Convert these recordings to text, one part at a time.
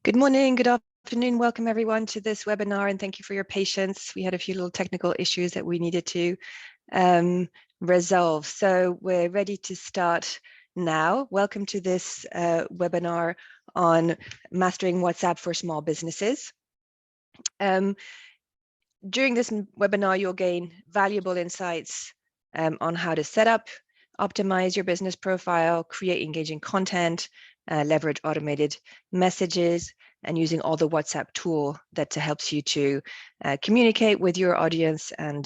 Good morning, good afternoon. Welcome everyone to this webinar, and thank you for your patience. We had a few little technical issues that we needed to resolve. So we're ready to start now. Welcome to this webinar on mastering WhatsApp for small businesses. During this webinar, you'll gain valuable insights on how to set up, optimize your business profile, create engaging content, leverage automated messages, and using all the WhatsApp tool that helps you to communicate with your audience and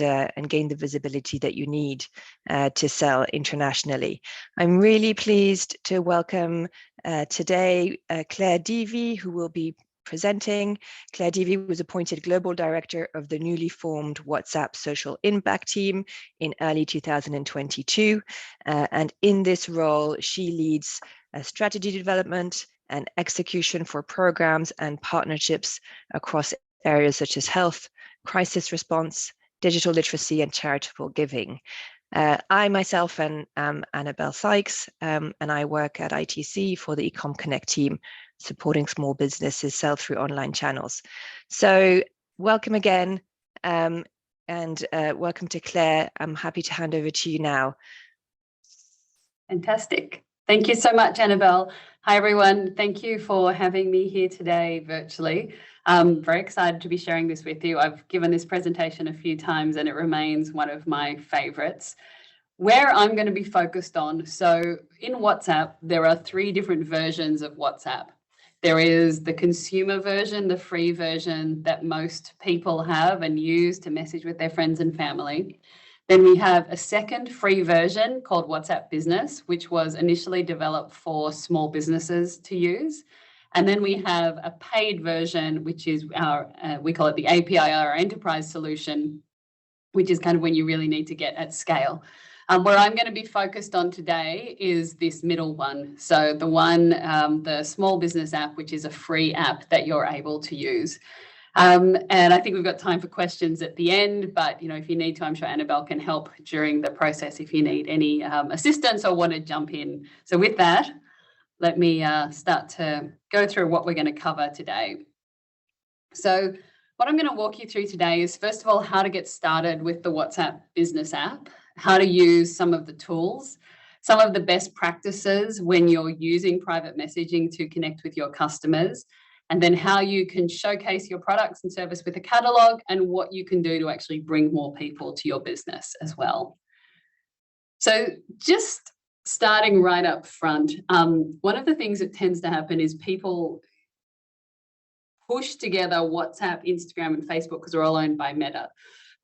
gain the visibility that you need to sell internationally. I'm really pleased to welcome today Claire Devey, who will be presenting. Claire Devey was appointed Global Director of the newly formed WhatsApp Social Impact Team in early 2022. And in this role, she leads strategy development and execution for programs and partnerships across areas such as health, crisis response, digital literacy, and charitable giving. I myself am Annabelle Sykes, and I work at ITC for the Ecom Connect team, supporting small businesses sell through online channels. So welcome again, and welcome to Claire. I'm happy to hand over to you now. Fantastic. Thank you so much, Annabelle. Hi, everyone. Thank you for having me here today virtually. I'm very excited to be sharing this with you. I've given this presentation a few times and it remains one of my favorites. Where I'm going to be focused on, so in WhatsApp, there are 3 different versions of WhatsApp. There is the consumer version, the free version that most people have and use to message with their friends and family. Then we have a second free version called WhatsApp Business, which was initially developed for small businesses to use. And then we have a paid version, which is our, we call it the API, our enterprise solution, which is kind of when you really need to get at scale. Where I'm going to be focused on today is this middle one. So the one, the small business app, which is a free app that you're able to use. And I think we've got time for questions at the end, but if you need to, I'm sure Annabelle can help during the process if you need any assistance or want to jump in. So with that, let me start to go through what we're going to cover today. So what I'm going to walk you through today is, first of all, how to get started with the WhatsApp business app, how to use some of the tools, some of the best practices when you're using private messaging to connect with your customers, and then how you can showcase your products and service with a catalog and what you can do to actually bring more people to your business as well. So just starting right up front, one of the things that tends to happen is people push together WhatsApp, Instagram, and Facebook because they're all owned by Meta.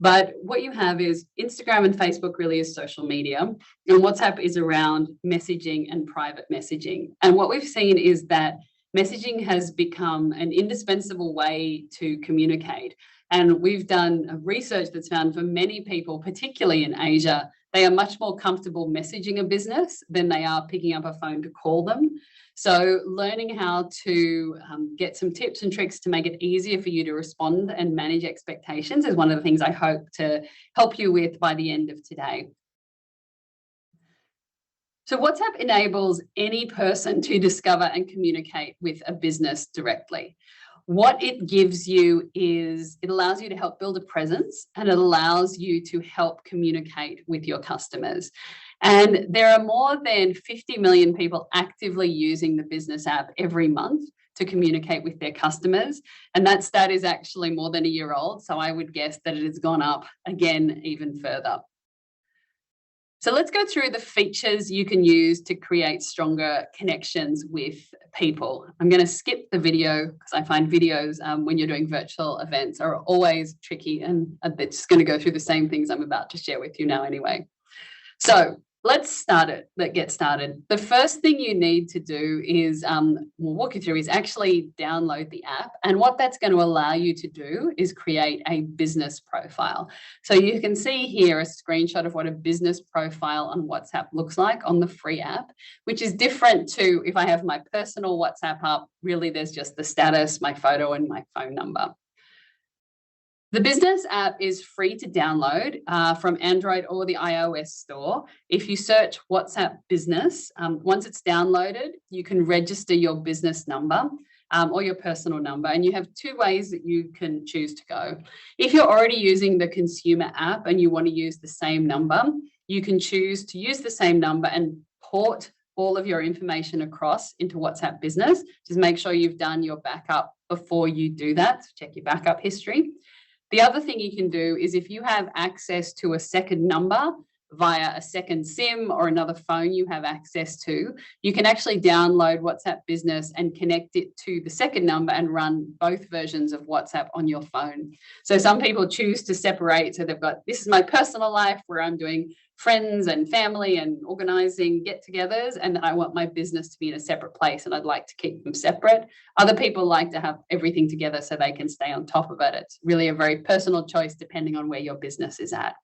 But what you have is Instagram and Facebook really is social media, and WhatsApp is around messaging and private messaging. And what we've seen is that messaging has become an indispensable way to communicate. And we've done research that's found for many people, particularly in Asia, they are much more comfortable messaging a business than they are picking up a phone to call them. So learning how to get some tips and tricks to make it easier for you to respond and manage expectations is one of the things I hope to help you with by the end of today. So WhatsApp enables any person to discover and communicate with a business directly. What it gives you is it allows you to help build a presence, and it allows you to help communicate with your customers. And there are more than 50 million people actively using the business app every month to communicate with their customers. And that stat is actually more than a year old. So I would guess that it has gone up again even further. So let's go through the features you can use to create stronger connections with people. I'm going to skip the video because I find videos when you're doing virtual events are always tricky, and it's just going to go through the same things I'm about to share with you now anyway. So let's get started. The first thing you need to do is, we'll walk you through, is actually download the app. And what that's going to allow you to do is create a business profile. So you can see here a screenshot of what a business profile on WhatsApp looks like on the free app, which is different to if I have my personal WhatsApp up. Really, there's just the status, my photo, and my phone number. The business app is free to download from Android or the iOS store. If you search WhatsApp Business, once it's downloaded, you can register your business number. or your personal number. And you have two ways that you can choose to go. If you're already using the consumer app and you want to use the same number, you can choose to use the same number and port all of your information across into WhatsApp Business. Just make sure you've done your backup before you do that. So check your backup history. The other thing you can do is if you have access to a second number via a second SIM or another phone you have access to, you can actually download WhatsApp Business and connect it to the second number and run both versions of WhatsApp on your phone. So some people choose to separate. So they've got, this is my personal life where I'm doing friends and family and organizing get-togethers, and I want my business to be in a separate place and I'd like to keep them separate. Other people like to have everything together so they can stay on top of it. It's really a very personal choice depending on where your business is at.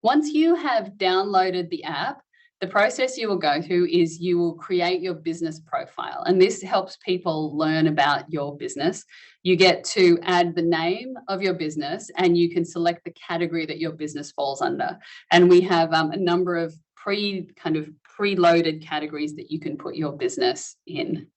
Once you have downloaded the app, the process you will go through is you will create your business profile. And this helps people learn about your business. You get to add the name of your business and you can select the category that your business falls under. And we have a number of preloaded categories that you can put your business in.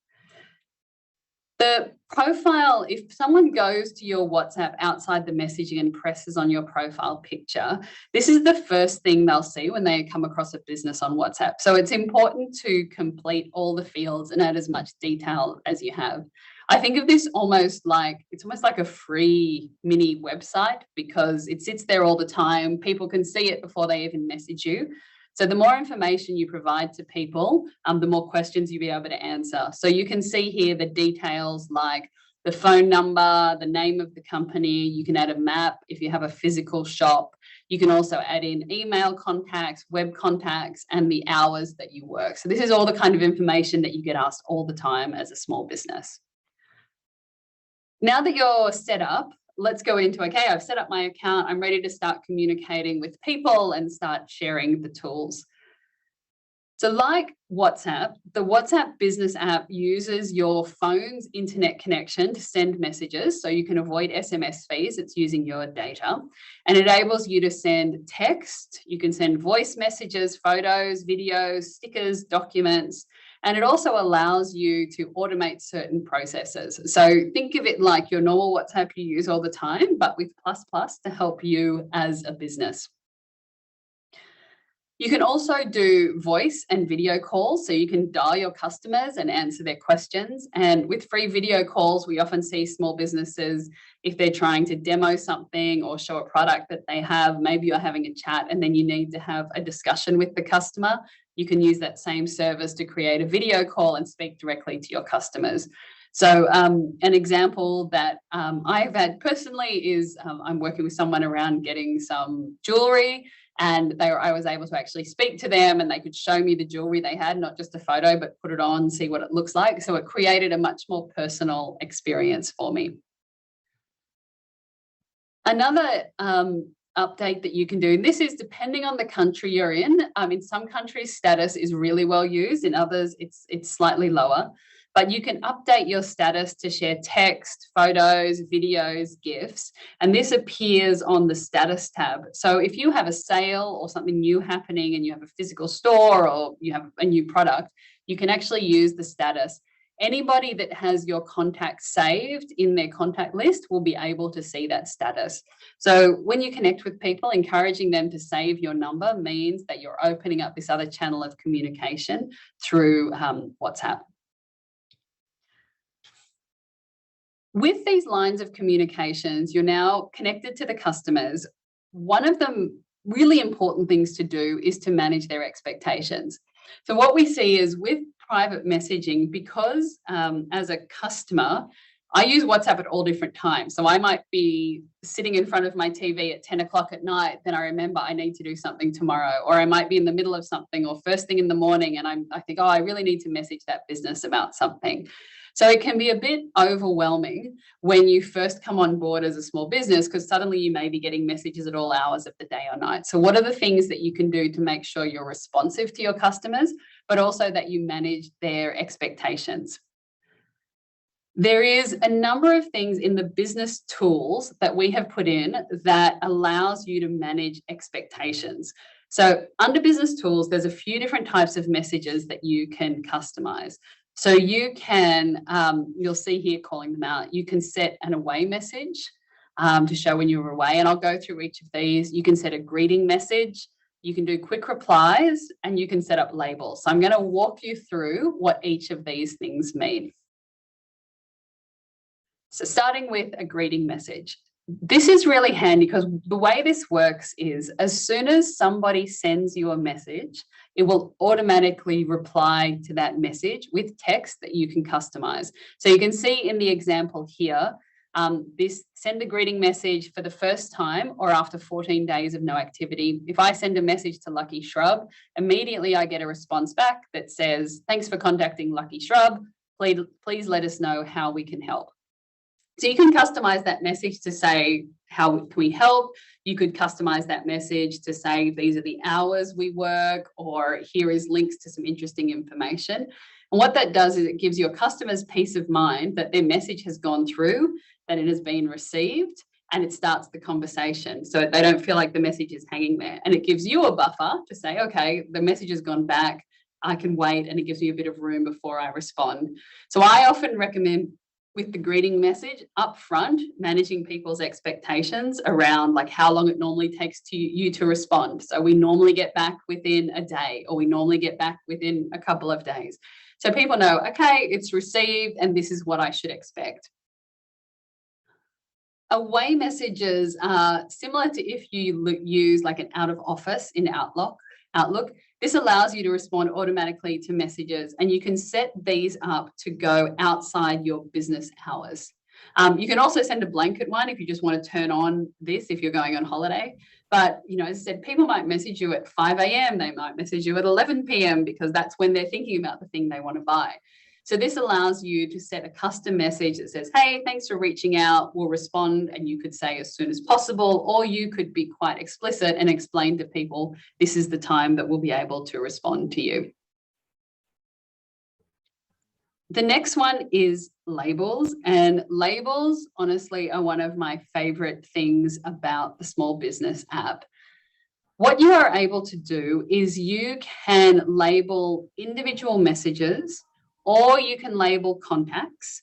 The profile, if someone goes to your WhatsApp outside the messaging and presses on your profile picture, this is the first thing they'll see when they come across a business on WhatsApp. So it's important to complete all the fields and add as much detail as you have. I think of this almost like, it's almost like a free mini website because it sits there all the time. People can see it before they even message you. So the more information you provide to people, the more questions you'll be able to answer. So you can see here the details like the phone number, the name of the company. You can add a map if you have a physical shop. You can also add in email contacts, web contacts, and the hours that you work. So this is all the kind of information that you get asked all the time as a small business. Now that you're set up, let's go into, okay, I've set up my account. I'm ready to start communicating with people and start sharing the tools. So like WhatsApp, the WhatsApp business app uses your phone's internet connection to send messages. So you can avoid SMS fees. It's using your data and it enables you to send text. You can send voice messages, photos, videos, stickers, documents. And it also allows you to automate certain processes. So think of it like your normal WhatsApp you use all the time, but with ++ to help you as a business. You can also do voice and video calls. So you can dial your customers and answer their questions. And with free video calls, we often see small businesses, if they're trying to demo something or show a product that they have, maybe you're having a chat and then you need to have a discussion with the customer. You can use that same service to create a video call and speak directly to your customers. So an example that I've had personally is I'm working with someone around getting some jewelry, and I was able to actually speak to them and they could show me the jewelry they had, not just a photo, but put it on, see what it looks like. So it created a much more personal experience for me. Another update that you can do, and this is depending on the country you're in. In some countries, status is really well used. In others, it's slightly lower. But you can update your status to share text, photos, videos, GIFs, and this appears on the status tab. So if you have a sale or something new happening and you have a physical store or you have a new product, you can actually use the status. Anybody that has your contact saved in their contact list will be able to see that status. So when you connect with people, encouraging them to save your number means that you're opening up this other channel of communication through WhatsApp. With these lines of communications, you're now connected to the customers. One of the really important things to do is to manage their expectations. So what we see is with private messaging, because as a customer, I use WhatsApp at all different times. So I might be sitting in front of my TV at 10 o'clock at night, then I remember I need to do something tomorrow, or I might be in the middle of something or first thing in the morning and I think, oh, I really need to message that business about something. So it can be a bit overwhelming when you first come on board as a small business, because suddenly you may be getting messages at all hours of the day or night. So what are the things that you can do to make sure you're responsive to your customers, but also that you manage their expectations? There is a number of things in the business tools that we have put in that allows you to manage expectations. So under business tools, there's a few different types of messages that you can customize. So you can, you'll see here calling them out, you can set an away message to show when you're away, and I'll go through each of these. You can set a greeting message, you can do quick replies, and you can set up labels. So I'm going to walk you through what each of these things mean. So starting with a greeting message. This is really handy because the way this works is as soon as somebody sends you a message, it will automatically reply to that message with text that you can customize. So you can see in the example here, this send a greeting message for the first time or after 14 days of no activity. If I send a message to Lucky Shrub, immediately I get a response back that says, thanks for contacting Lucky Shrub. Please let us know how we can help. So you can customize that message to say, how can we help? You could customize that message to say, these are the hours we work, or here is links to some interesting information. And what that does is it gives your customers peace of mind that their message has gone through, that it has been received, and it starts the conversation. So they don't feel like the message is hanging there. And it gives you a buffer to say, okay, the message has gone back, I can wait, and it gives me a bit of room before I respond. So I often recommend with the greeting message up front, managing people's expectations around like how long it normally takes you to respond. So we normally get back within a day, or we normally get back within a couple of days. So people know, okay, it's received and this is what I should expect. Away messages are similar to if you use like an out of office in Outlook. This allows you to respond automatically to messages, and you can set these up to go outside your business hours. You can also send a blanket one if you just want to turn on this if you're going on holiday. But, you know, as I said, people might message you at 5 a.m. They might message you at 11 p.m. because that's when they're thinking about the thing they want to buy. So this allows you to set a custom message that says, hey, thanks for reaching out, we'll respond, and you could say as soon as possible, or you could be quite explicit and explain to people, this is the time that we'll be able to respond to you. The next one is labels, and labels honestly are one of my favorite things about the small business app. What you are able to do is you can label individual messages, or you can label contacts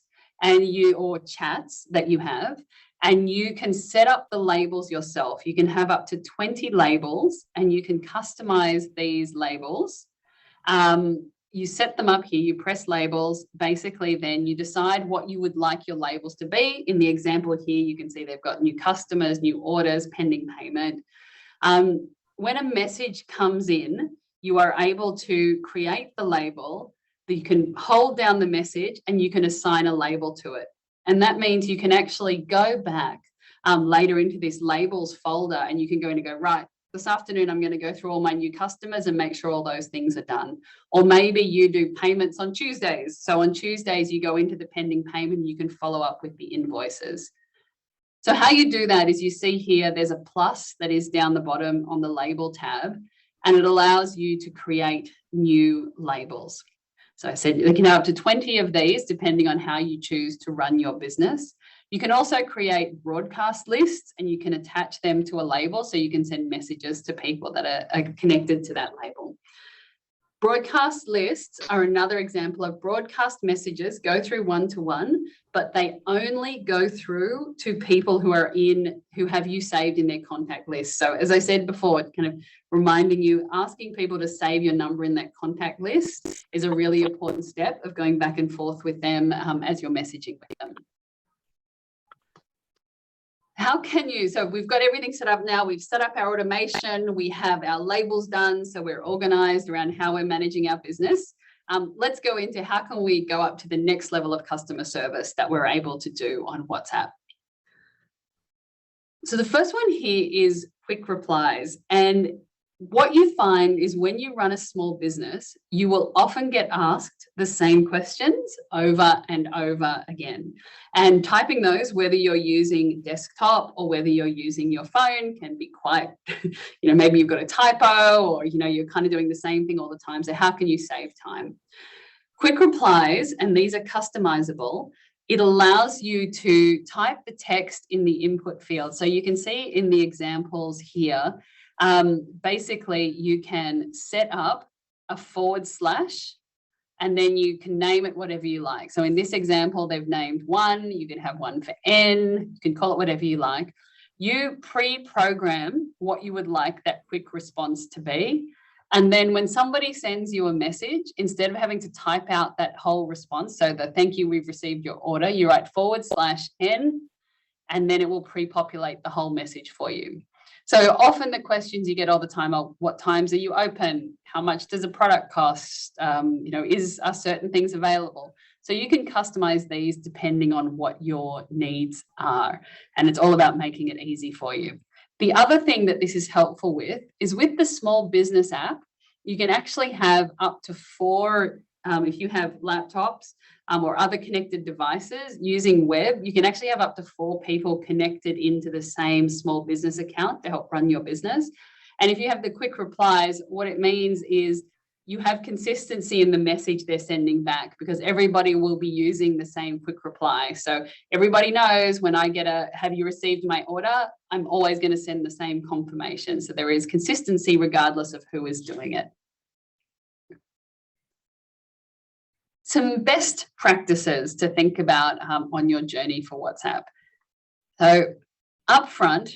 or chats that you have, and you can set up the labels yourself. You can have up to 20 labels, and you can customize these labels. You set them up here, you press labels, basically then you decide what you would like your labels to be. In the example here, you can see they've got new customers, new orders, pending payment. When a message comes in, you are able to create the label. You can hold down the message and you can assign a label to it. And that means you can actually go back later into this labels folder, and you can go in and go, right, this afternoon I'm going to go through all my new customers and make sure all those things are done. Or maybe you do payments on Tuesdays. So on Tuesdays you go into the pending payment, you can follow up with the invoices. So how you do that is you see here there's a plus that is down the bottom on the label tab, and it allows you to create new labels. So I said you can have up to 20 of these depending on how you choose to run your business. You can also create broadcast lists, and you can attach them to a label so you can send messages to people that are connected to that label. Broadcast lists are another example of broadcast messages go through one-to-one, but they only go through to people who have you saved in their contact list. So as I said before, kind of reminding you, asking people to save your number in that contact list is a really important step of going back and forth with them as you're messaging with them. How can you, so we've got everything set up now, we've set up our automation, we have our labels done, so we're organized around how we're managing our business. Let's go into how can we go up to the next level of customer service that we're able to do on WhatsApp. So the first one here is quick replies. And what you find is when you run a small business, you will often get asked the same questions over and over again. And typing those, whether you're using desktop or whether you're using your phone, can be quite, maybe you've got a typo, or, you're kind of doing the same thing all the time. So how can you save time? Quick replies, and these are customizable. It allows you to type the text in the input field. So you can see in the examples here, basically you can set up a // and then you can name it whatever you like. So in this example, they've named 1, you can have 1 for N, you can call it whatever you like. You pre-program what you would like that quick response to be. And then when somebody sends you a message, instead of having to type out that whole response, so the thank you, we've received your order, you write /N, and then it will pre-populate the whole message for you. So often the questions you get all the time are, what times are you open? How much does a product cost? Are certain things available? So you can customize these depending on what your needs are. And it's all about making it easy for you. The other thing that this is helpful with is with the small business app, you can actually have up to 4, if you have laptops or other connected devices using web, you can actually have up to 4 people connected into the same small business account to help run your business. And if you have the quick replies, what it means is you have consistency in the message they're sending back, because everybody will be using the same quick reply. So everybody knows when I get have you received my order, I'm always going to send the same confirmation. So there is consistency regardless of who is doing it. Some best practices to think about on your journey for WhatsApp. So upfront,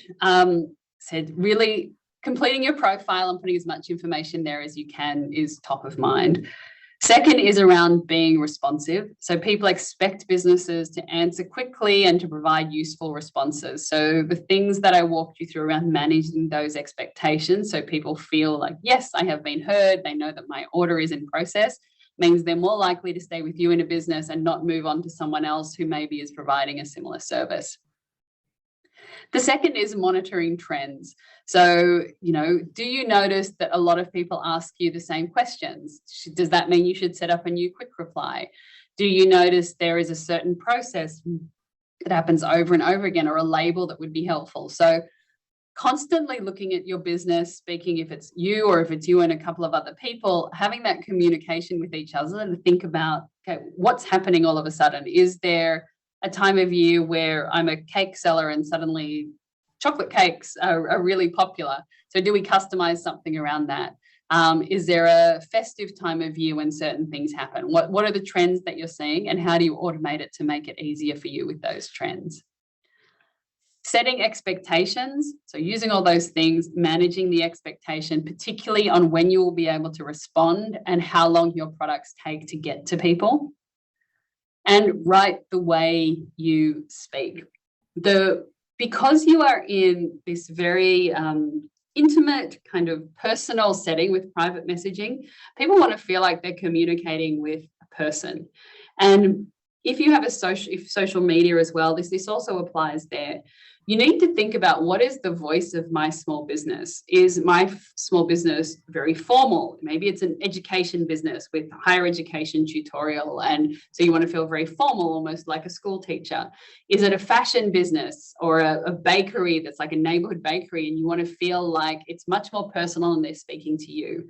said really completing your profile and putting as much information there as you can is top of mind. Second is around being responsive. So people expect businesses to answer quickly and to provide useful responses. So the things that I walked you through around managing those expectations, so people feel like, yes, I have been heard, they know that my order is in process, means they're more likely to stay with you in a business and not move on to someone else who maybe is providing a similar service. The second is monitoring trends. So, do you notice that a lot of people ask you the same questions? Does that mean you should set up a new quick reply? Do you notice there is a certain process that happens over and over again, or a label that would be helpful? So constantly looking at your business, speaking if it's you or if it's you and a couple of other people, having that communication with each other and think about, okay, what's happening all of a sudden? Is there a time of year where I'm a cake seller and suddenly chocolate cakes are really popular? So do we customize something around that? Is there a festive time of year when certain things happen? What are the trends that you're seeing, and how do you automate it to make it easier for you with those trends? Setting expectations, so using all those things, managing the expectation, particularly on when you will be able to respond and how long your products take to get to people. And write the way you speak. Because you are in this very intimate kind of personal setting with private messaging, people want to feel like they're communicating with a person. And if you have social media as well, this also applies there. You need to think about, what is the voice of my small business? Is my small business very formal? Maybe it's an education business with higher education tutorial, and so you want to feel very formal, almost like a school teacher. Is it a fashion business or a bakery that's like a neighborhood bakery, and you want to feel like it's much more personal and they're speaking to you?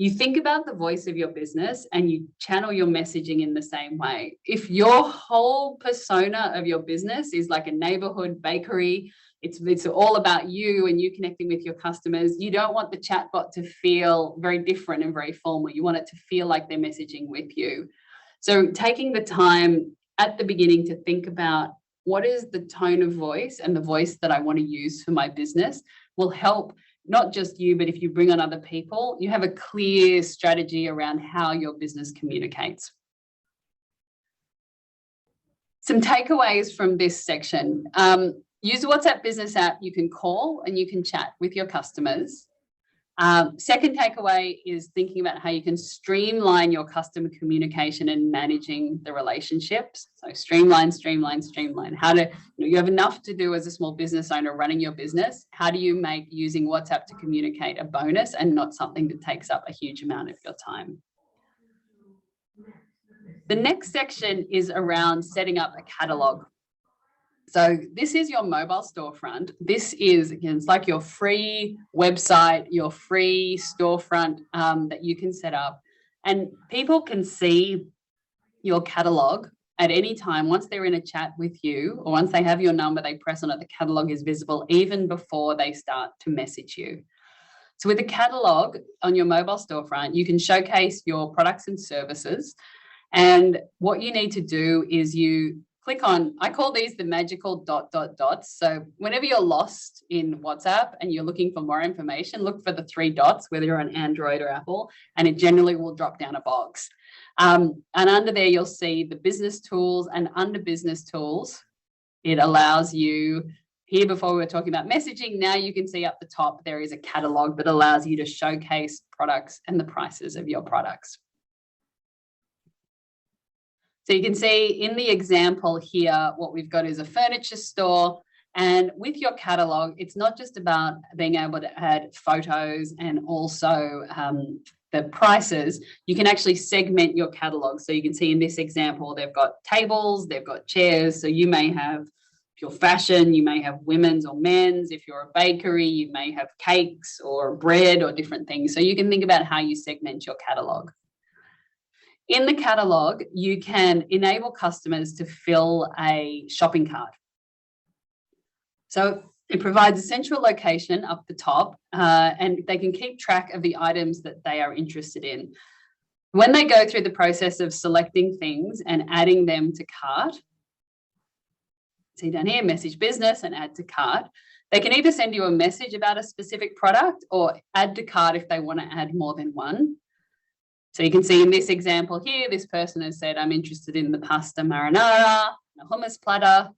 You think about the voice of your business and you channel your messaging in the same way. If your whole persona of your business is like a neighborhood bakery, it's all about you and you connecting with your customers, you don't want the chatbot to feel very different and very formal. You want it to feel like they're messaging with you. So taking the time at the beginning to think about, what is the tone of voice and the voice that I want to use for my business will help. Not just you, but if you bring on other people, you have a clear strategy around how your business communicates. Some takeaways from this section. Use the WhatsApp business app. You can call and you can chat with your customers. Second takeaway is thinking about how you can streamline your customer communication and managing the relationships. So streamline. How to, you have enough to do as a small business owner running your business. How do you make using WhatsApp to communicate a bonus and not something that takes up a huge amount of your time? The next section is around setting up a catalog. So this is your mobile storefront. This is, again, it's like your free website, your free storefront that you can set up. And people can see your catalog at any time. Once they're in a chat with you, or once they have your number, they press on it, the catalog is visible even before they start to message you. So with a catalog on your mobile storefront, you can showcase your products and services. And what you need to do is you click on, I call these the magical ... So whenever you're lost in WhatsApp and you're looking for more information, look for the 3 dots, whether you're on Android or Apple, and it generally will drop down a box. And under there, you'll see the business tools, and under business tools, it allows you, here before we were talking about messaging, now you can see up the top, there is a catalog that allows you to showcase products and the prices of your products. So you can see in the example here, what we've got is a furniture store. And with your catalog, it's not just about being able to add photos and also the prices. You can actually segment your catalog. So you can see in this example, they've got tables, they've got chairs. So you may have, if you're fashion, you may have women's or men's. If you're a bakery, you may have cakes or bread or different things. So you can think about how you segment your catalog. In the catalog, you can enable customers to fill a shopping cart. So it provides a central location up the top, and they can keep track of the items that they are interested in. When they go through the process of selecting things and adding them to cart, see down here, message business and add to cart, they can either send you a message about a specific product or add to cart if they want to add more than one. So you can see in this example here, this person has said, I'm interested in the pasta marinara, a hummus platter.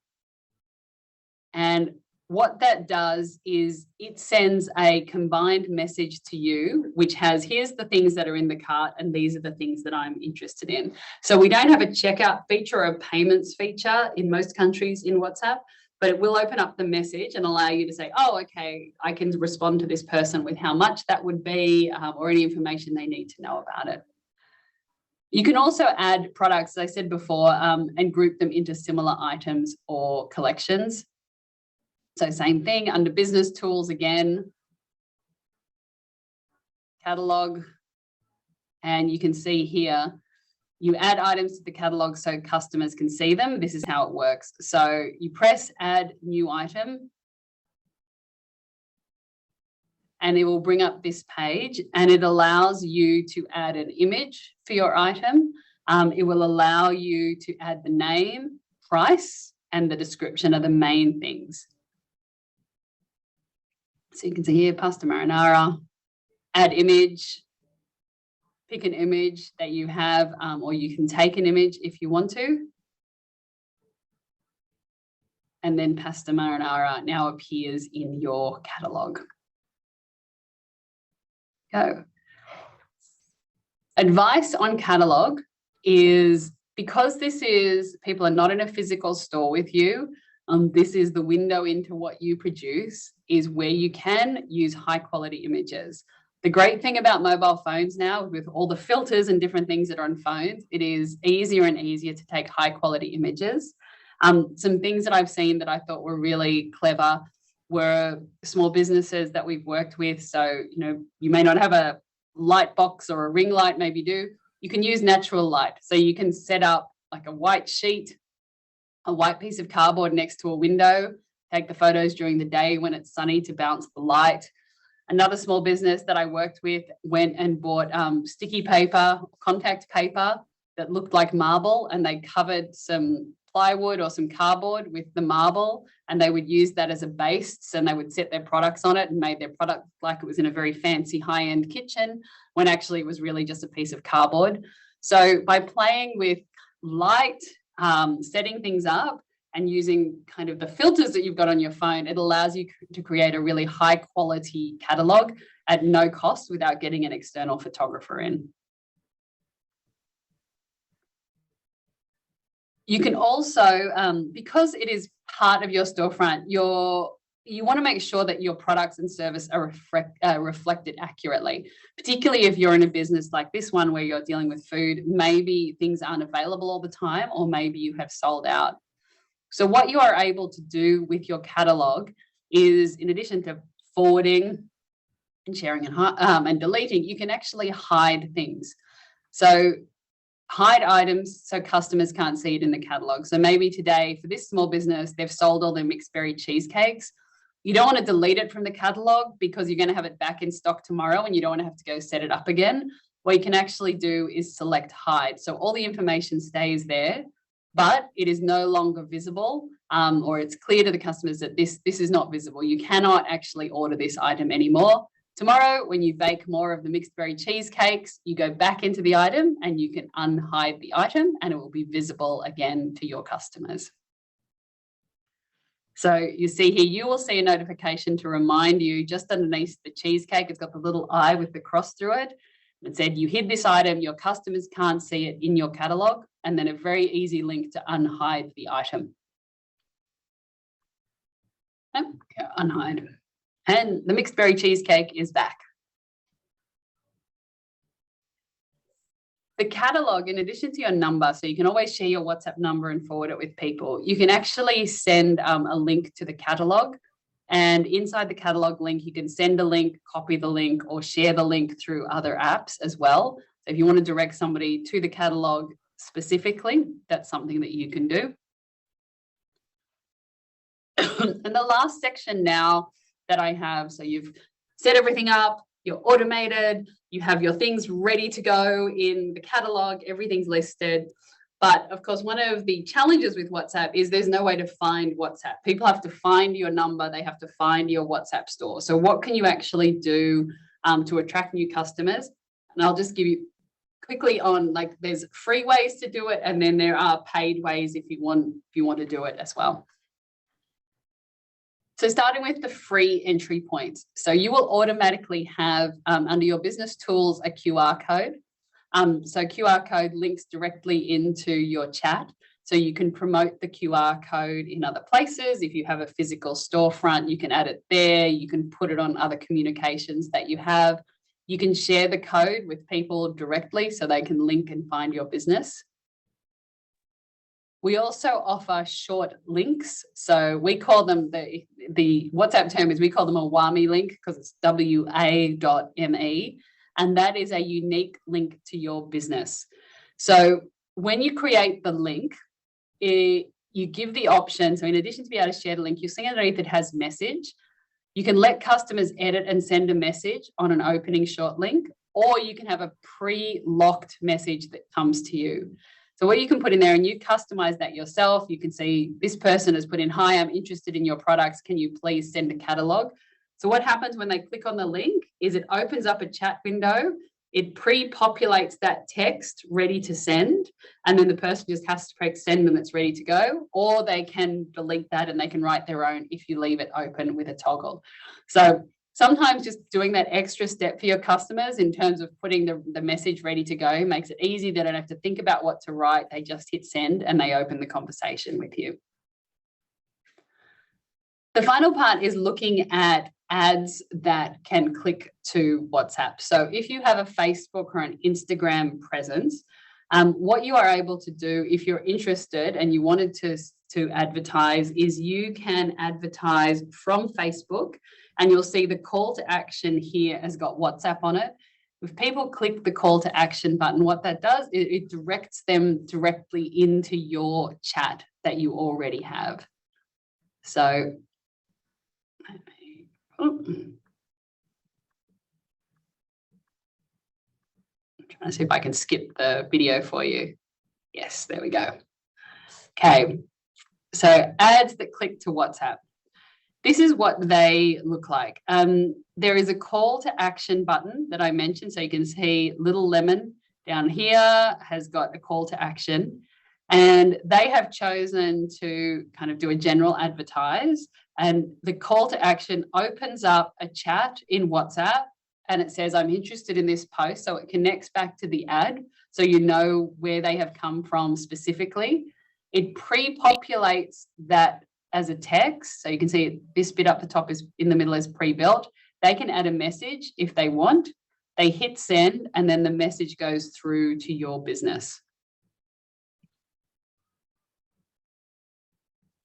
And what that does is it sends a combined message to you, which has, here's the things that are in the cart and these are the things that I'm interested in. So we don't have a checkout feature or a payments feature in most countries in WhatsApp, but it will open up the message and allow you to say, oh, okay, I can respond to this person with how much that would be or any information they need to know about it. You can also add products, as I said before, and group them into similar items or collections. So same thing, under business tools again, catalog, and you can see here, you add items to the catalog so customers can see them. This is how it works. So you press add new item, and it will bring up this page, and it allows you to add an image for your item. It will allow you to add the name, price, and the description of the main things. So you can see here, pasta marinara, add image, pick an image that you have, or you can take an image if you want to. And then pasta marinara now appears in your catalog. Go. Advice on catalog is, because this is, people are not in a physical store with you, this is the window into what you produce, is where you can use high quality images. The great thing about mobile phones now, with all the filters and different things that are on phones, it is easier and easier to take high quality images. Some things that I've seen that I thought were really clever were small businesses that we've worked with. So, you know, you may not have a light box or a ring light, maybe do. You can use natural light. So you can set up like a white sheet, a white piece of cardboard next to a window, take the photos during the day when it's sunny to bounce the light. Another small business that I worked with went and bought sticky paper, contact paper that looked like marble, and they covered some plywood or some cardboard with the marble, and they would use that as a base, and they would set their products on it and made their product like it was in a very fancy high-end kitchen, when actually it was really just a piece of cardboard. So by playing with light, setting things up and using kind of the filters that you've got on your phone, it allows you to create a really high quality catalog at no cost without getting an external photographer in. You can also, because it is part of your storefront, you want to make sure that your products and service are reflected accurately, particularly if you're in a business like this one where you're dealing with food. Maybe things aren't available all the time, or maybe you have sold out. So what you are able to do with your catalog is, in addition to forwarding and sharing and deleting, you can actually hide things. So hide items so customers can't see it in the catalog. So maybe today for this small business, they've sold all their mixed berry cheesecakes. You don't want to delete it from the catalog because you're going to have it back in stock tomorrow and you don't want to have to go set it up again. What you can actually do is select hide. So all the information stays there, but it is no longer visible, or it's clear to the customers that this is not visible. You cannot actually order this item anymore. Tomorrow, when you bake more of the mixed berry cheesecakes, you go back into the item and you can unhide the item and it will be visible again to your customers. So you see here, you will see a notification to remind you just underneath the cheesecake. It's got the little eye with the cross through it. It said you hid this item, your customers can't see it in your catalogue, and then a very easy link to unhide the item. Okay, unhide. And the mixed berry cheesecake is back. The catalogue, in addition to your number, so you can always share your WhatsApp number and forward it with people, you can actually send a link to the catalogue. And inside the catalogue link, you can send a link, copy the link, or share the link through other apps as well. So if you want to direct somebody to the catalogue specifically, that's something that you can do. And the last section now that I have, so you've set everything up, you're automated, you have your things ready to go in the catalogue, everything's listed. But of course, one of the challenges with WhatsApp is there's no way to find WhatsApp. People have to find your number, they have to find your WhatsApp store. So what can you actually do to attract new customers? And I'll just give you quickly on, like, there's free ways to do it, and then there are paid ways if you want to do it as well. So starting with the free entry points. So you will automatically have under your business tools a QR code. So QR code links directly into your chat. So you can promote the QR code in other places. If you have a physical storefront, you can add it there. You can put it on other communications that you have. You can share the code with people directly so they can link and find your business. We also offer short links. So we call them, the WhatsApp term is, we call them a WAMI link because it's WA.ME. And that is a unique link to your business. So when you create the link, you give the option. So in addition to be able to share the link, you'll see underneath it has message. You can let customers edit and send a message on an opening short link, or you can have a pre-locked message that comes to you. So what you can put in there, and you customize that yourself, you can see this person has put in, "Hi, I'm interested in your products. Can you please send a catalog?" So what happens when they click on the link is it opens up a chat window. It pre-populates that text ready to send, and then the person just has to press send and it's ready to go, or they can delete that and they can write their own if you leave it open with a toggle. So sometimes just doing that extra step for your customers in terms of putting the message ready to go makes it easy. They don't have to think about what to write. They just hit send and they open the conversation with you. The final part is looking at ads that can click to WhatsApp. So if you have a Facebook or an Instagram presence, what you are able to do if you're interested and you wanted to advertise is you can advertise from Facebook, and you'll see the call to action here has got WhatsApp on it. If people click the call to action button, what that does is it directs them directly into your chat that you already have. So I'm trying to see if I can skip the video for you. Yes, there we go. Okay, so ads that click to WhatsApp. This is what they look like. There is a call to action button that I mentioned. So you can see Little Lemon down here has got a call to action, and they have chosen to kind of do a general advertise. And the call to action opens up a chat in WhatsApp, and it says, "I'm interested in this post." So it connects back to the ad, so you know where they have come from specifically. It pre-populates that as a text. So you can see this bit up the top is in the middle is pre-built. They can add a message if they want. They hit send, and then the message goes through to your business.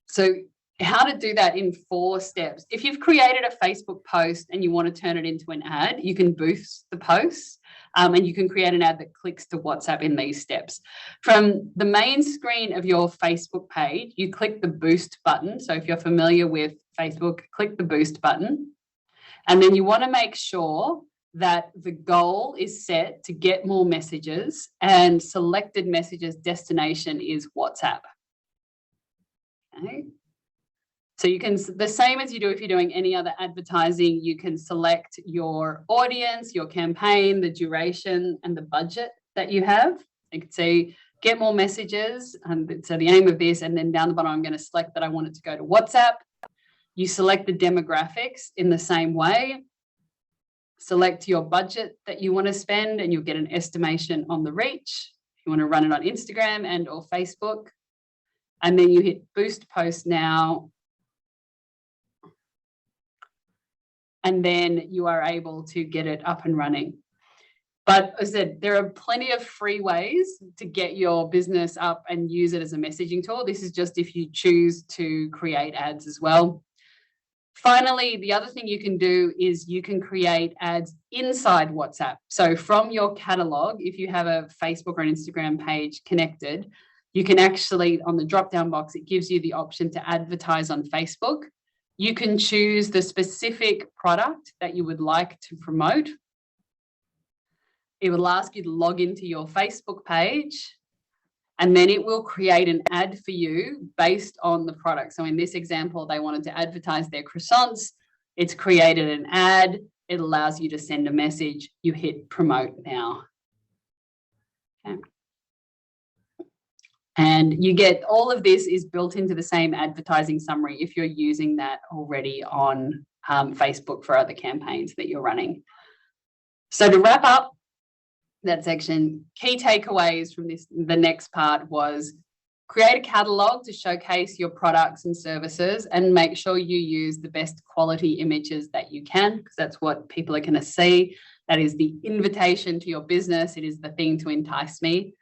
So how to do that in 4 steps. If you've created a Facebook post and you want to turn it into an ad, you can boost the post, and you can create an ad that clicks to WhatsApp in these steps. From the main screen of your Facebook page, you click the boost button. So if you're familiar with Facebook, click the boost button. And then you want to make sure that the goal is set to get more messages, and selected messages destination is WhatsApp. Okay. So you can, the same as you do if you're doing any other advertising, you can select your audience, your campaign, the duration, and the budget that you have. You can see get more messages. So the aim of this, and then down the bottom, I'm going to select that I want it to go to WhatsApp. You select the demographics in the same way. Select your budget that you want to spend, and you'll get an estimation on the reach. You want to run it on Instagram and or Facebook. And then you hit boost post now. And then you are able to get it up and running. But as I said, there are plenty of free ways to get your business up and use it as a messaging tool. This is just if you choose to create ads as well. Finally, the other thing you can do is you can create ads inside WhatsApp. So from your catalog, if you have a Facebook or an Instagram page connected, you can actually, on the drop-down box, it gives you the option to advertise on Facebook. You can choose the specific product that you would like to promote. It will ask you to log into your Facebook page, and then it will create an ad for you based on the product. So in this example, they wanted to advertise their croissants. It's created an ad. It allows you to send a message. You hit promote now. Okay. And you get all of this is built into the same advertising summary if you're using that already on Facebook for other campaigns that you're running. So to wrap up that section, key takeaways from this, the next part was create a catalog to showcase your products and services, and make sure you use the best quality images that you can, because that's what people are going to see. That is the invitation to your business. It is the thing to entice me.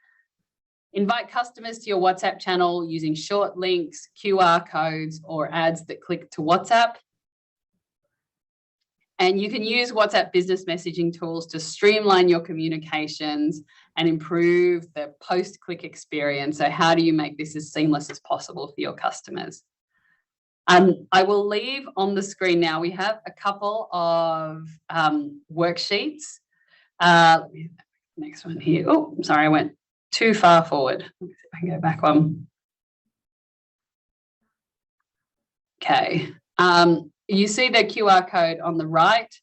Invite customers to your WhatsApp channel using short links, QR codes, or ads that click to WhatsApp. And you can use WhatsApp business messaging tools to streamline your communications and improve the post-click experience. So how do you make this as seamless as possible for your customers? I will leave on the screen now. We have a couple of worksheets. Next one here. Oh, sorry, I went too far forward. Let me see if I can go back one. Okay. You see the QR code on the right.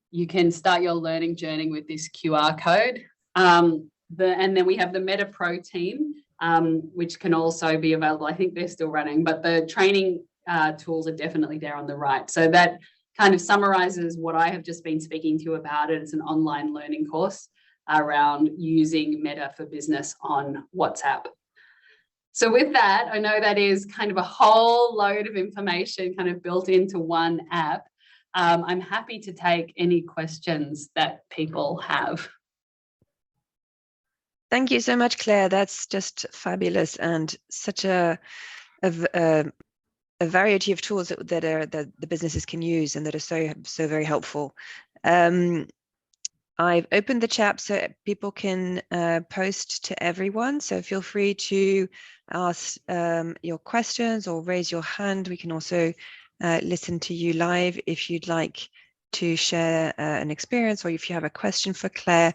You can start your learning journey with this QR code. And then we have the Meta Pro team, which can also be available. I think they're still running, but the training tools are definitely there on the right. So that kind of summarizes what I have just been speaking to you about. It's an online learning course around using Meta for Business on WhatsApp. So with that, I know that is kind of a whole load of information kind of built into one app. I'm happy to take any questions that people have. Thank you so much, Claire. That's just fabulous, and such a variety of tools that the businesses can use and that are so very helpful. I've opened the chat so people can post to everyone. So feel free to ask your questions or raise your hand. We can also listen to you live if you'd like to share an experience, or if you have a question for Claire.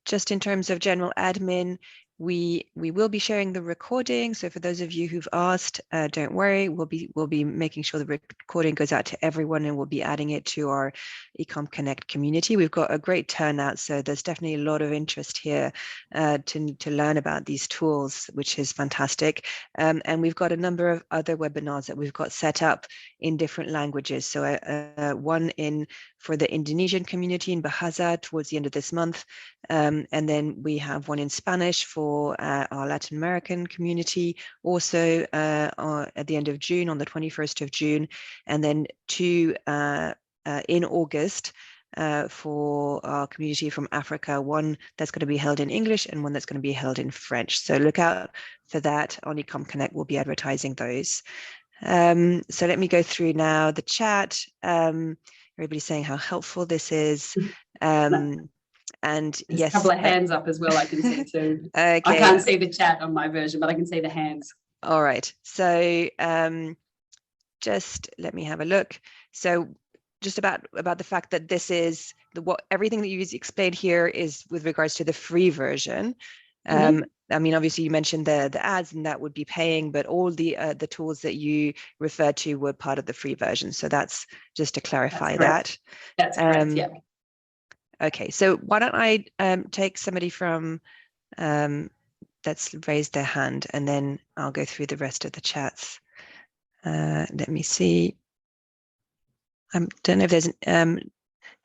Just in terms of general admin, we will be sharing the recording. So for those of you who've asked, don't worry, we'll be making sure the recording goes out to everyone, and we'll be adding it to our Ecom Connect community. We've got a great turnout, so there's definitely a lot of interest here to learn about these tools, which is fantastic. And we've got a number of other webinars that we've got set up in different languages. So one for the Indonesian community in Bahasa towards the end of this month. And then we have one in Spanish for our Latin American community, also at the end of June, on the 21st of June, and then two in August for our community from Africa, one that's going to be held in English and one that's going to be held in French. So look out for that on Ecom Connect. We'll be advertising those. So let me go through now the chat. Everybody's saying how helpful this is. And there's yes, a couple of hands up as well, I can see too. Okay. I can't see the chat on my version, but I can see the hands. All right. So just let me have a look. So just about the fact that this is everything that you explained here is with regards to the free version. I mean, obviously you mentioned the ads, and that would be paying, but all the tools that you referred to were part of the free version. So that's just to clarify that. That's correct. Yeah. Okay, so why don't I take somebody from that's raised their hand, and then I'll go through the rest of the chats. Let me see. I don't know if there's an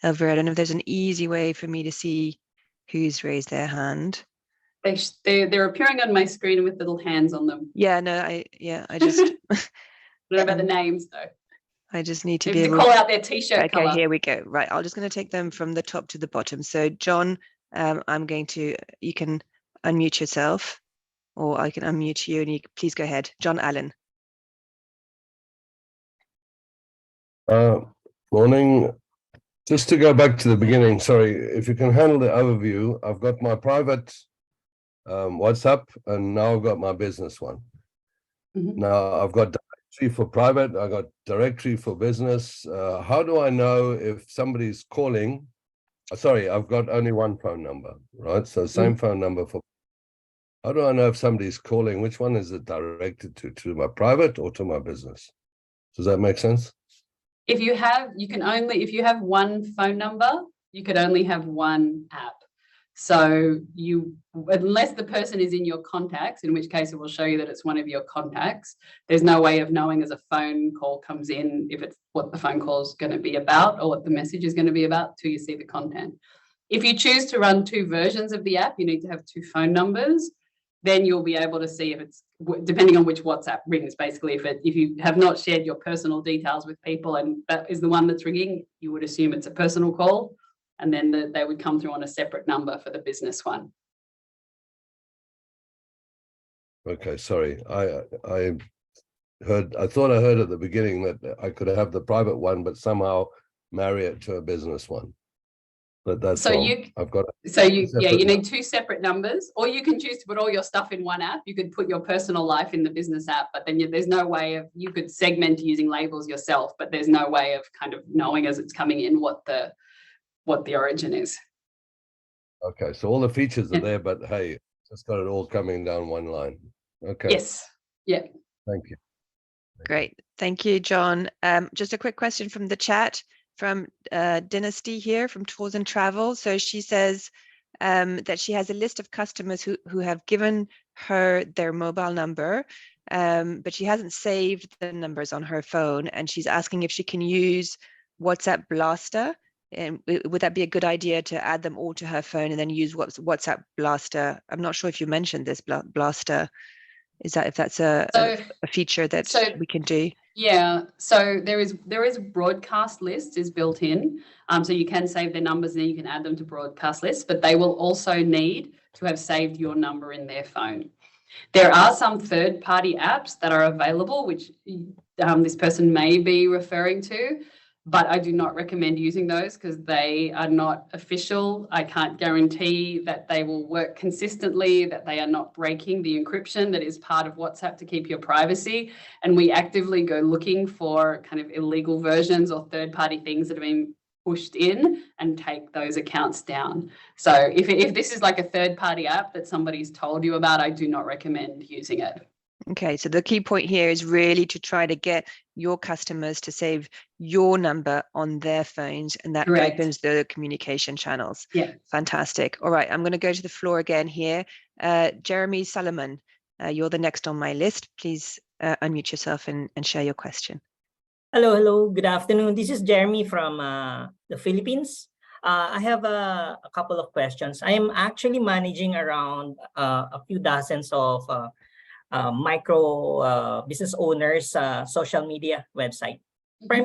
Elvira, I don't know if there's an easy way for me to see who's raised their hand. They're appearing on my screen with little hands on them. Yeah, no, I just I don't know about the names though. I just need to Maybe be able to call out their t-shirt color. Okay, here we go. Right, I'm just going to take them from the top to the bottom. So John, you can unmute yourself, or I can unmute you, and you please go ahead. John Allen. Morning. Just to go back to the beginning, sorry, if you can handle the overview, I've got my private WhatsApp, and now I've got my business one. Now I've got directory for private, I got directory for business. How do I know if somebody's calling? Sorry, I've got only one phone number, right? So same phone number for. How do I know if somebody's calling? Which one is it directed to my private or to my business? Does that make sense? If you have one phone number, you could only have one app. So unless the person is in your contacts, in which case it will show you that it's one of your contacts, there's no way of knowing as a phone call comes in if it's what the phone call is going to be about or what the message is going to be about till you see the content. If you choose to run two versions of the app, you need to have two phone numbers. Then you'll be able to see if it's, depending on which WhatsApp rings, basically, if you have not shared your personal details with people and that is the one that's ringing, you would assume it's a personal call, and then they would come through on a separate number for the business one. Okay, sorry. I thought I heard at the beginning that I could have the private one, but somehow marry it to a business one. But that's so wrong. You need two separate numbers, or you can choose to put all your stuff in one app. You could put your personal life in the business app, but then there's no way of, you could segment using labels yourself, but there's no way of kind of knowing as it's coming in what the origin is. Okay, so all the features are there, but hey, just got it all coming down one line. Okay. Yes. Yeah. Thank you. Great. Thank you, John. Just a quick question from the chat from Dynasty here from Tours and Travel. So she says that she has a list of customers who have given her their mobile number, but she hasn't saved the numbers on her phone, and she's asking if she can use WhatsApp Blaster. And would that be a good idea to add them all to her phone and then use WhatsApp Blaster? I'm not sure if you mentioned this Blaster. Is that if that's a feature that we can do? Yeah, so there is a broadcast list is built in, so you can save their numbers and then you can add them to broadcast lists, but they will also need to have saved your number in their phone. There are some third-party apps that are available, which this person may be referring to, but I do not recommend using those because they are not official. I can't guarantee that they will work consistently, that they are not breaking the encryption that is part of WhatsApp to keep your privacy. And we actively go looking for kind of illegal versions or third-party things that have been pushed in and take those accounts down. So if this is like a third-party app that somebody's told you about, I do not recommend using it. Okay, so the key point here is really to try to get your customers to save your number on their phones, and that opens the communication channels. Yeah. Fantastic. All right, I'm going to go to the floor again here. Jeremy Solomon, you're the next on my list. Please unmute yourself and share your question. Hello. Good afternoon. This is Jeremy from the Philippines. I have a couple of questions. I am actually managing around a few dozens of micro business owners social media website.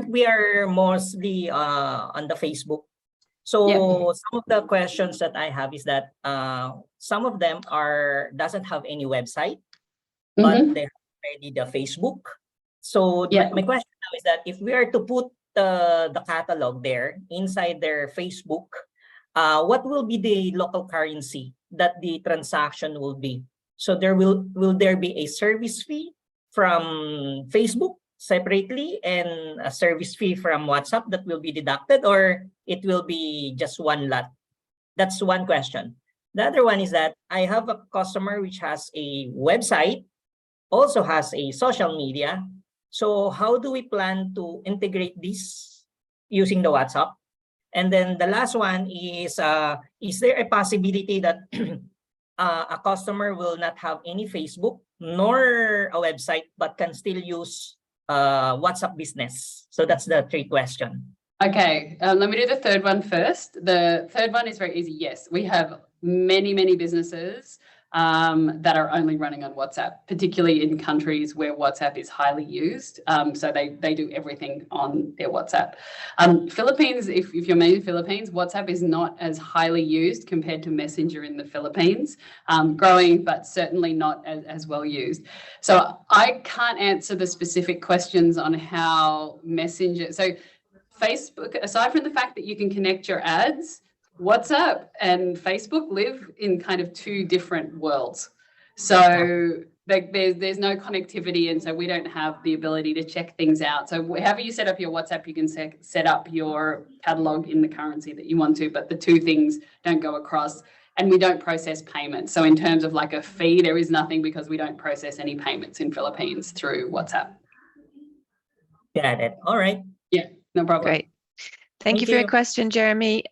We are mostly on the Facebook. So some of the questions that I have is that some of them doesn't have any website, but they have already the Facebook. So my question now is that if we are to put the catalog there inside their Facebook, what will be the local currency that the transaction will be? So will there be a service fee from Facebook separately and a service fee from WhatsApp that will be deducted, or it will be just one lot? That's one question. The other one is that I have a customer which has a website, also has a social media. So how do we plan to integrate this using the WhatsApp? And then the last one is there a possibility that a customer will not have any Facebook nor a website, but can still use WhatsApp Business? So that's the 3 question. Okay, let me do the third one first. The third one is very easy. Yes, we have many businesses that are only running on WhatsApp, particularly in countries where WhatsApp is highly used. So they do everything on their WhatsApp. Philippines, if you're mainly Philippines, WhatsApp is not as highly used compared to Messenger in the Philippines. Growing, but certainly not as well used. So I can't answer the specific questions on how Messenger. So Facebook, aside from the fact that you can connect your ads, WhatsApp and Facebook live in kind of 2 different worlds. So there's no connectivity, and so we don't have the ability to check things out. So however you set up your WhatsApp, you can set up your catalog in the currency that you want to, but the 2 things don't go across, and we don't process payments. So in terms of like a fee, there is nothing because we don't process any payments in Philippines through WhatsApp. Got it. All right. Yeah, no problem. Great. Thank you for your question, Jeremy.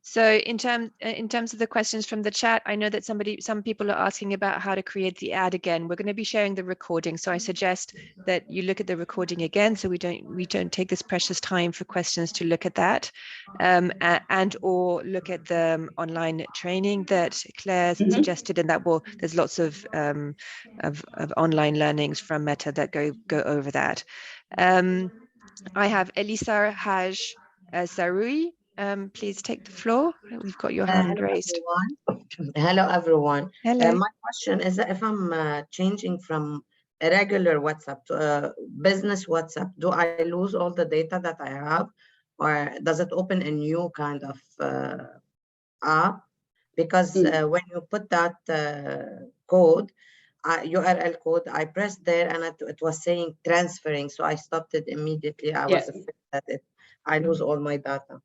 So in terms of the questions from the chat, I know that some people are asking about how to create the ad again. We're going to be sharing the recording, so I suggest that you look at the recording again, so we don't take this precious time for questions to look at that, and or look at the online training that Claire suggested, and there's lots of online learnings from Meta that go over that. I have Elisa Haj Zarui. Please take the floor. We've got your hand raised. Hello, everyone. Hello. My question is that if I'm changing from a regular WhatsApp to a business WhatsApp, do I lose all the data that I have, or does it open a new kind of app? Because when you put that code, URL code, I pressed there and it was saying transferring, so I stopped it immediately. I was afraid that I lose all my data.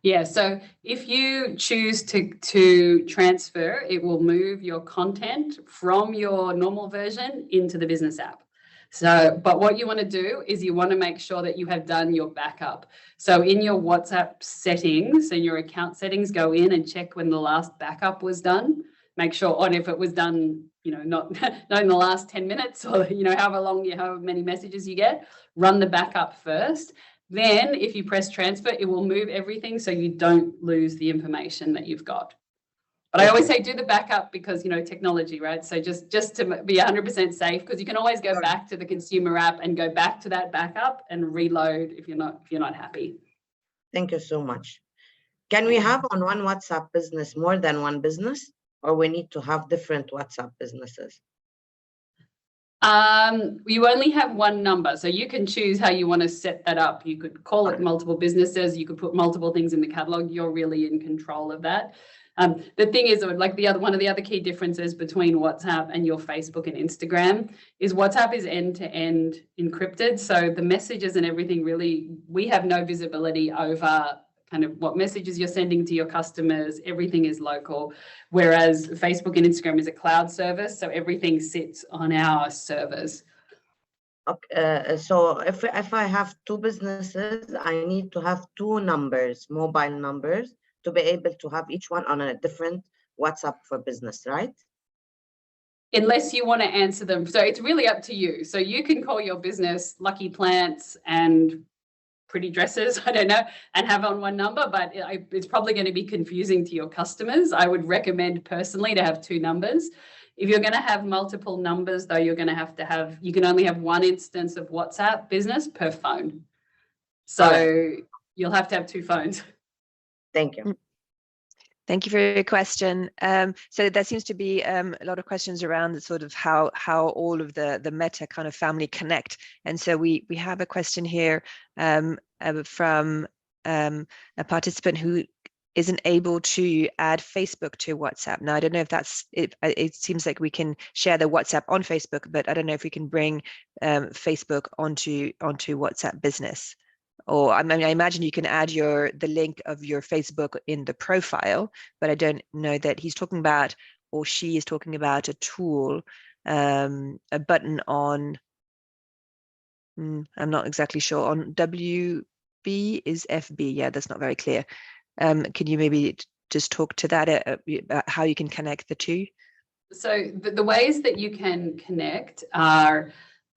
Yeah, so if you choose to transfer, it will move your content from your normal version into the business app. So, but what you want to do is you want to make sure that you have done your backup. So in your WhatsApp settings and your account settings, go in and check when the last backup was done. Make sure, and if it was done, not in the last 10 minutes or, however many messages you get, run the backup first. Then if you press transfer, it will move everything so you don't lose the information that you've got. But I always say do the backup because, technology, right? So just to be 100% safe, because you can always go back to the consumer app and go back to that backup and reload if you're not happy. Thank you so much. Can we have on one WhatsApp business more than one business, or we need to have different WhatsApp businesses? You only have one number, so you can choose how you want to set that up. You could call it multiple businesses. You could put multiple things in the catalog. You're really in control of that. The thing is, like one of the other key differences between WhatsApp and your Facebook and Instagram is WhatsApp is end-to-end encrypted. So the messages and everything really, we have no visibility over kind of what messages you're sending to your customers. Everything is local, whereas Facebook and Instagram is a cloud service, so everything sits on our servers. Okay, so if I have 2 businesses, I need to have 2 numbers, mobile numbers, to be able to have each one on a different WhatsApp for business, right? Unless you want to answer them. So it's really up to you. So you can call your business Lucky Plants and Pretty Dresses, I don't know, and have on one number, but it's probably going to be confusing to your customers. I would recommend personally to have 2 numbers. If you're going to have multiple numbers, though, you're going to have, you can only have 1 instance of WhatsApp business per phone. So you'll have to have 2 phones. Thank you. Thank you for your question. So there seems to be a lot of questions around the sort of how all of the Meta kind of family connect. And so we have a question here from a participant who isn't able to add Facebook to WhatsApp. Now, I don't know if that's it. It seems like we can share the WhatsApp on Facebook, but I don't know if we can bring Facebook onto WhatsApp Business. Or I mean, I imagine you can add the link of your Facebook in the profile, but I don't know that he's talking about, or she is talking about, a tool, a button on. I'm not exactly sure. On WB is FB. Yeah, that's not very clear. Can you maybe just talk to that, about how you can connect the two? So the ways that you can connect are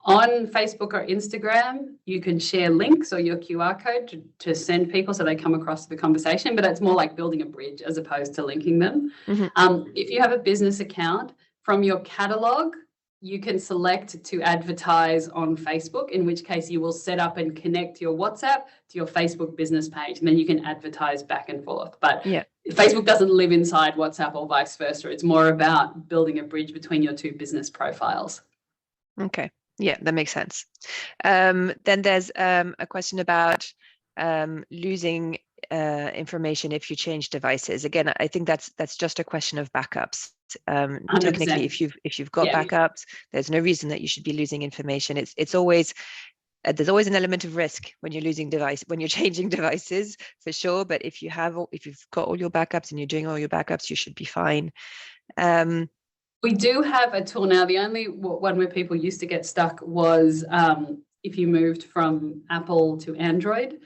on Facebook or Instagram. You can share links or your QR code to send people so they come across the conversation, but it's more like building a bridge as opposed to linking them. If you have a business account, from your catalog, you can select to advertise on Facebook, in which case you will set up and connect your WhatsApp to your Facebook business page, and then you can advertise back and forth. But yeah, Facebook doesn't live inside WhatsApp or vice versa. It's more about building a bridge between your two business profiles. Okay. Yeah, that makes sense. Then there's a question about losing information if you change devices. Again, I think that's just a question of backups. Technically, if you've got backups, there's no reason that you should be losing information. It's always there's always an element of risk when you're when you're changing devices, for sure. But if you've got all your backups and you're doing all your backups, you should be fine. We do have a tool now. The only one where people used to get stuck was if you moved from Apple to Android,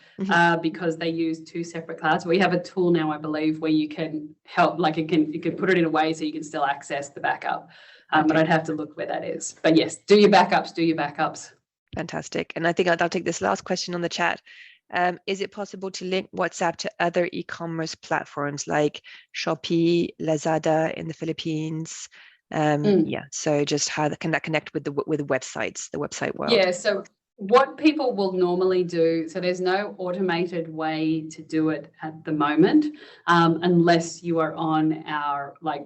because they use two separate clouds. We have a tool now, I believe, where you can help, like you can put it in a way so you can still access the backup. But I'd have to look where that is. But yes, do your backups. Fantastic. And I think I'll take this last question on the chat. Is it possible to link WhatsApp to other e-commerce platforms like Shopee, Lazada in the Philippines? Yeah, so just how can that connect with the websites, the website world? Yeah, so what people will normally do, so there's no automated way to do it at the moment, unless you are on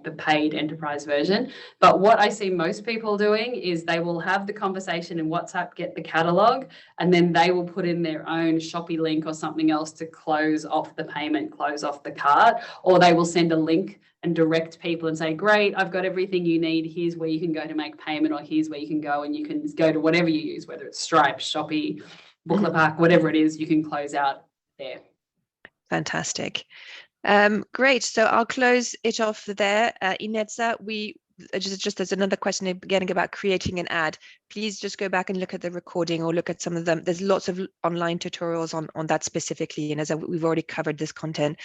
the paid enterprise version. But what I see most people doing is they will have the conversation in WhatsApp, get the catalog, and then they will put in their own Shopee link or something else to close off the payment, close off the cart, or they will send a link and direct people and say, great, I've got everything you need. Here's where you can go to make payment, or here's where you can go and you can go to whatever you use, whether it's Stripe, Shopee, Booklepark, whatever it is, you can close out there. Fantastic. Great. So I'll close it off there. Ineza, just there's another question again about creating an ad. Please just go back and look at the recording or look at some of them. There's lots of online tutorials on that specifically. And as we've already covered this content,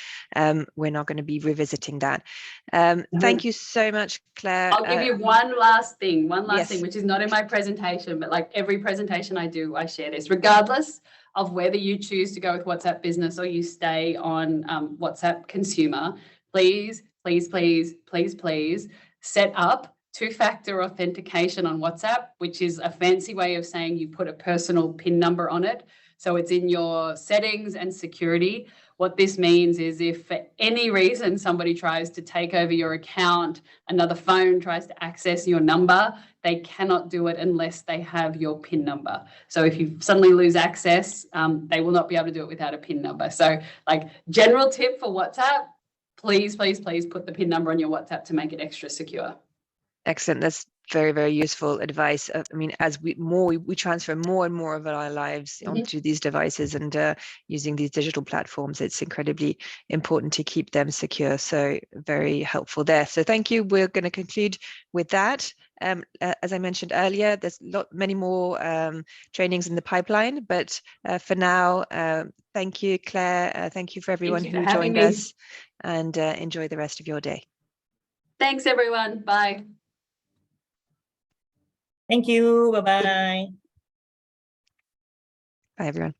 we're not going to be revisiting that. Thank you so much, Claire. I'll give you one last thing, which is not in my presentation, but like every presentation I do, I share this, regardless of whether you choose to go with WhatsApp Business or you stay on WhatsApp Consumer. Please set up two-factor authentication on WhatsApp, which is a fancy way of saying you put a personal PIN number on it. So it's in your settings and security. What this means is if for any reason somebody tries to take over your account, another phone tries to access your number, they cannot do it unless they have your PIN number. So if you suddenly lose access, they will not be able to do it without a PIN number. So like general tip for WhatsApp, please put the PIN number on your WhatsApp to make it extra secure. Excellent. That's very, very useful advice. I mean, as we transfer more and more of our lives onto these devices and using these digital platforms, it's incredibly important to keep them secure. So very helpful there. So thank you. We're going to conclude with that. As I mentioned earlier, there's many more trainings in the pipeline, but for now, thank you, Claire. Thank you for everyone who joined us, and enjoy the rest of your day. Thanks, everyone. Bye. Thank you. Bye-bye. Bye, everyone.